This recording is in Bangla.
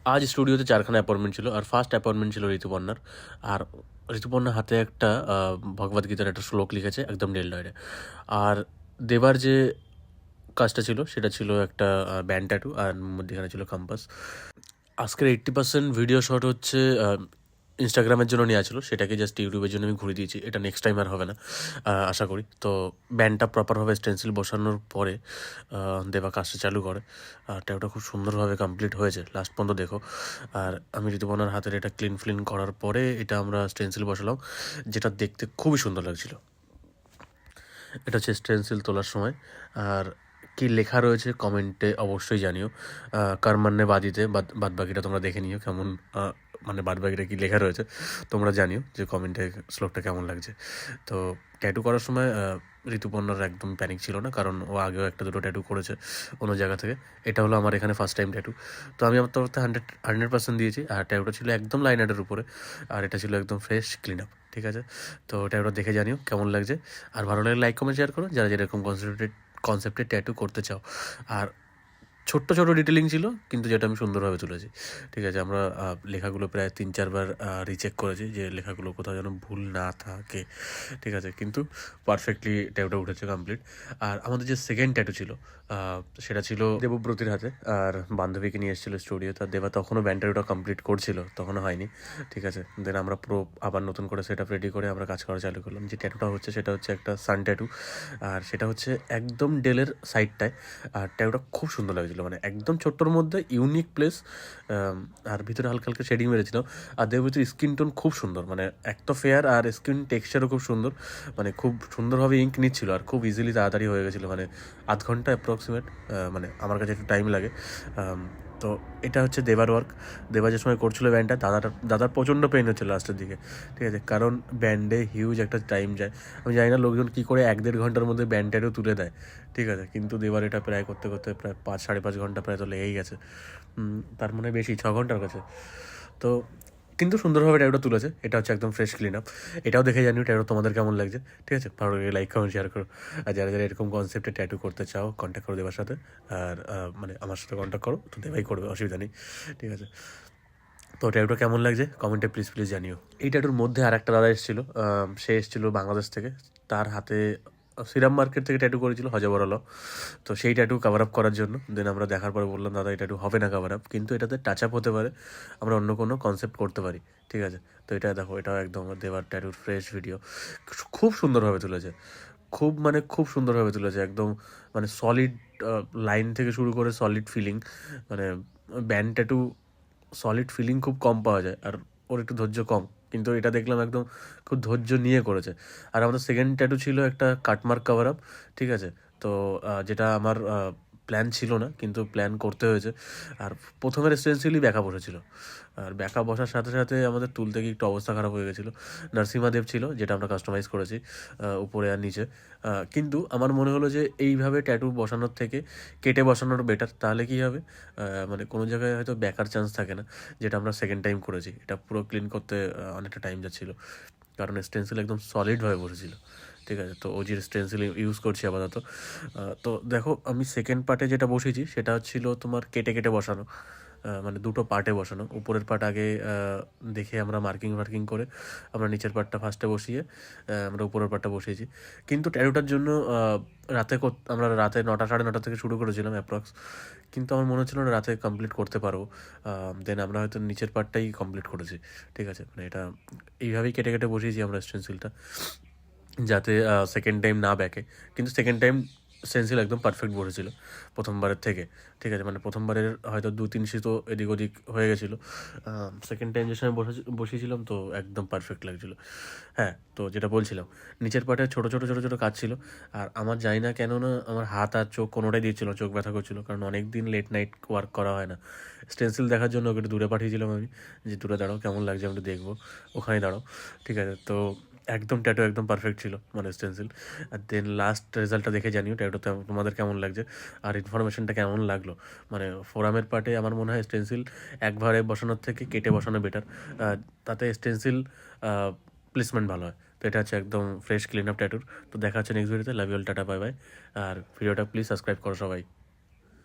আজ স্টুডিওতে 4খানা অ্যাপয়েন্টমেন্ট ছিল, আর ফার্স্ট অ্যাপয়েন্টমেন্ট ছিল ঋতুপর্ণার। আর ঋতুপর্ণা হাতে একটা ভগবদ্গীতার একটা শ্লোক লিখেছে একদম নেলডয়েডে। আর দেবার যে কাজটা ছিল সেটা ছিল একটা ব্যান্ড ট্যাটু, আর মধ্যেখানে ছিল কম্পাস। আজকের 80% ভিডিও শট হচ্ছে ইনস্টাগ্রামের জন্য নেওয়া ছিল, সেটাকে জাস্ট ইউটিউবের জন্য আমি ঘুরে দিয়েছি। এটা নেক্সট টাইম আর হবে না, আশা করি। তো ব্যান্ডটা প্রপারভাবে স্টেন্সিল বসানোর পরে দেবা কাজটা চালু করে, আর ওটা খুব সুন্দরভাবে কমপ্লিট হয়েছে, লাস্ট পর্যন্ত দেখো। আর আমি ঋতুপর্ণার হাতের এটা ক্লিন করার পরে এটা আমরা স্টেন্সিল বসালাম, যেটা দেখতে খুবই সুন্দর লাগছিল। এটা হচ্ছে স্টেন্সিল তোলার সময়। আর কি লেখা রয়েছে কমেন্টে অবশ্যই জানিও। কারমান্নে বাদিতে বাদ বাকিটা তোমরা দেখে নিও কেমন, মানে বাদ বাকিটা কী লেখা রয়েছে তোমরা জানিও যে কমেন্টে শ্লোকটা কেমন লাগছে। তো ট্যাটু করার সময় ঋতুপর্ণার একদম প্যানিক ছিল না, কারণ ও আগেও একটা দুটো ট্যাটু করেছে অন্য জায়গা থেকে। এটা হলো আমার এখানে ফার্স্ট টাইম ট্যাটু। তো আমি আমার তরফ থেকে 100% দিয়েছি। আর ট্যাটুটা ছিল একদম লাইন আর্টের উপরে, আর এটা ছিল একদম ফ্রেশ ক্লিন আপ। ঠিক আছে, তো ট্যাটুটা দেখে জানিও কেমন লাগছে। আর ভালো লাগলে লাইক কমেন্ট শেয়ার করো, যারা যেরকম কনসেপ্টে ট্যাটু করতে চাও। আর ছোট্ট ডিটেলিং ছিল, কিন্তু যেটা আমি সুন্দরভাবে তুলেছি। ঠিক আছে, আমরা লেখাগুলো প্রায় 3-4 বার রিচেক করেছি যে লেখাগুলো কোথাও যেন ভুল না থাকে। ঠিক আছে, কিন্তু পারফেক্টলি ট্যাটুটা উঠেছে কমপ্লিট। আর আমাদের যে সেকেন্ড ট্যাটু ছিল সেটা ছিল দেবব্রতির হাতে, আর বান্ধবীকে নিয়ে এসেছিলো স্টুডিও। তার দেবা তখনও ব্যান্ড ট্যাটুটা কমপ্লিট করছিল, তখনও হয়নি। ঠিক আছে, দেন আমরা পুরো আবার নতুন করে সেট আপ রেডি করে আমরা কাজ করা চালু করলাম। যে ট্যাটুটা হচ্ছে সেটা হচ্ছে একটা সান ট্যাটু, আর সেটা হচ্ছে একদম ডেলের সাইডটায়। আর ট্যাটুটা খুব সুন্দর লাগছিলো, মানে একদম ছোট্টোর মধ্যে ইউনিক প্লেস। আর ভিতরে হালকা হালকা শেডিং মেরেছিলাম। আর দেবব্রতির স্কিন টোন খুব সুন্দর, মানে এক তো ফেয়ার, আর স্কিন টেক্সচারও খুব সুন্দর। মানে খুব সুন্দরভাবে ইঙ্ক নিচ্ছিল, আর খুব ইজিলি তাড়াতাড়ি হয়ে গেছিলো, মানে আধ ঘন্টা অ্যাপ্রক্সিমেট। মানে আমার কাছে একটু টাইম লাগে। তো এটা হচ্ছে দেবার ওয়ার্ক। দেবা যে সময় করছিলো ব্যান্ডটা, দাদার প্রচণ্ড পেন হচ্ছে লাস্টের দিকে। ঠিক আছে, কারণ ব্যান্ডে হিউজ একটা টাইম যায়। আমি জানি না লোকজন কী করে 1-1.5 ঘন্টার মধ্যে ব্যান্ডটাও তুলে দেয়। ঠিক আছে, কিন্তু দেবার এটা প্রায় করতে করতে প্রায় 5-5.5 ঘন্টা প্রায় তো লেগেই গেছে। তার মানে বেশি 6 ঘন্টার কাছে। তো কিন্তু সুন্দরভাবে ট্যাটুটা তুলেছে। এটা হচ্ছে একদম ফ্রেশ ক্লিন আপ। এটাও দেখে জানিও ট্যাটু তোমাদের কেমন লাগছে। ঠিক আছে, ভালো লাগে লাইক কমেন্ট শেয়ার করো। আর যারা যারা এরকম কনসেপ্টে ট্যাটু করতে চাও, কন্ট্যাক্ট করো দেবার সাথে। আর মানে আমার সাথে কন্ট্যাক্ট করো, তো দেবাই করবে, অসুবিধা নেই। ঠিক আছে, তো ট্যাটুটা কেমন লাগছে কমেন্টে প্লিজ জানিও। এই ট্যাটুর মধ্যে আর একটা দাদা এসেছিলো, সে এসেছিলো বাংলাদেশ থেকে। তার হাতে সিরাম মার্কেট থেকে ট্যাটু করেছিল হজবরল। তো সেই ট্যাটু কভার আপ করার জন্য দেন আমরা দেখার পরে বললাম, দাদা এই ট্যাটু হবে না কভার আপ, কিন্তু এটাতে টাচ আপ হতে পারে, আমরা অন্য কোনো কনসেপ্ট করতে পারি। ঠিক আছে, তো এটা দেখো, এটাও একদম দেওয়ার ট্যাটুর ফ্রেশ ভিডিও। খুব সুন্দরভাবে তুলেছে, খুব সুন্দরভাবে তুলেছে একদম। মানে সলিড লাইন থেকে শুরু করে সলিড ফিলিং, মানে ব্যান্ড ট্যাটু সলিড ফিলিং খুব কম পাওয়া যায়, আর ওর একটু ধৈর্য কম, কিন্তু এটা দেখলাম একদম খুব ধৈর্য নিয়ে করেছে। আর আমাদের সেকেন্ড ট্যাটু ছিল একটা কাটমার্ক কভার আপ। ঠিক আছে, তো যেটা আমার প্ল্যান ছিল না, কিন্তু প্ল্যান করতে হয়েছে। আর প্রথমের স্টেন্সিলই ব্যাকা বসেছিল, আর ব্যাকা বসার সাথে সাথে আমাদের তুলতে গিয়ে একটু অবস্থা খারাপ হয়ে গেছিলো। নরসিংহদেব ছিল, যেটা আমরা কাস্টমাইজ করেছি উপরে আর নিচে। কিন্তু আমার মনে হলো যে এইভাবে ট্যাটু বসানোর থেকে কেটে বসানোর বেটার। তাহলে কী হবে, মানে কোনো জায়গায় হয়তো ব্যাকার চান্স থাকে না, যেটা আমরা সেকেন্ড টাইম করেছি। এটা পুরো ক্লিন করতে অনেকটা টাইম যাচ্ছিলো, কারণ স্টেন্সিল একদম সলিডভাবে বসেছিল। ঠিক আছে, তো ওজির স্টেন্সিল ইউজ করছি আপাতত। তো দেখো, আমি সেকেন্ড পার্টে যেটা বসেছি সেটা হচ্ছিল তোমার কেটে কেটে বসানো, মানে দুটো পার্টে বসানো। উপরের পার্ট আগে দেখে আমরা মার্কিং করে আমরা নিচের পার্টটা ফার্স্টে বসিয়ে আমরা উপরের পার্টটা বসিয়েছি। কিন্তু ট্যাটুটার জন্য আমরা রাতে 9টা 9:30 থেকে শুরু করেছিলাম অ্যাপ্রক্স, কিন্তু আমার মনে হচ্ছিল না রাতে কমপ্লিট করতে পারবো। দেন আমরা হয়তো নিচের পার্টটাই কমপ্লিট করেছি। ঠিক আছে, মানে এটা এইভাবেই কেটে কেটে বসিয়েছি আমরা স্টেন্সিলটা, যাতে সেকেন্ড টাইম না ব্যাকে। কিন্তু সেকেন্ড টাইম স্টেন্সিল একদম পারফেক্ট বসেছিল প্রথমবারের থেকে। ঠিক আছে, মানে প্রথমবারের হয়তো 2-3 শীতও এদিক ওদিক হয়ে গেছিলো। সেকেন্ড টাইম যে সময় বসেছিলাম তো একদম পারফেক্ট লাগছিলো। হ্যাঁ, তো যেটা বলছিলাম, নিচের পাটে ছোটো কাজ ছিল। আর আমার জানি না কেন না আমার হাত আর চোখ কোনোটাই দিচ্ছিল, চোখ ব্যথা করছিলো, কারণ অনেক দিন লেট নাইট ওয়ার্ক করা হয় না। স্টেন্সিল দেখার জন্য ওকে একটু দূরে পাঠিয়েছিলাম আমি, যে দূরে দাঁড়াও, কেমন লাগছে আমি একটু দেখবো, ওখানে দাঁড়াও। ঠিক আছে, তো একদম ট্যাটু একদম পারফেক্ট ছিল মানে স্টেন্সিল। আর দেন লাস্ট রেজাল্টটা দেখে জানিও ট্যাটুটা তোমাদের কেমন লাগছে, আর ইনফরমেশনটা কেমন লাগলো। মানে ফোরামের পার্টে আমার মনে হয় স্টেন্সিল একবারে বসানোর থেকে কেটে বসানো বেটার, তাতে স্টেন্সিল প্লেসমেন্ট ভালো হয়। তো এটা হচ্ছে একদম ফ্রেশ ক্লিন আপ ট্যাটুর। তো দেখা হচ্ছে নেক্সট ভিডিওতে। Love you all, tata, bye bye. আর ভিডিওটা প্লিজ সাবস্ক্রাইব করো সবাই।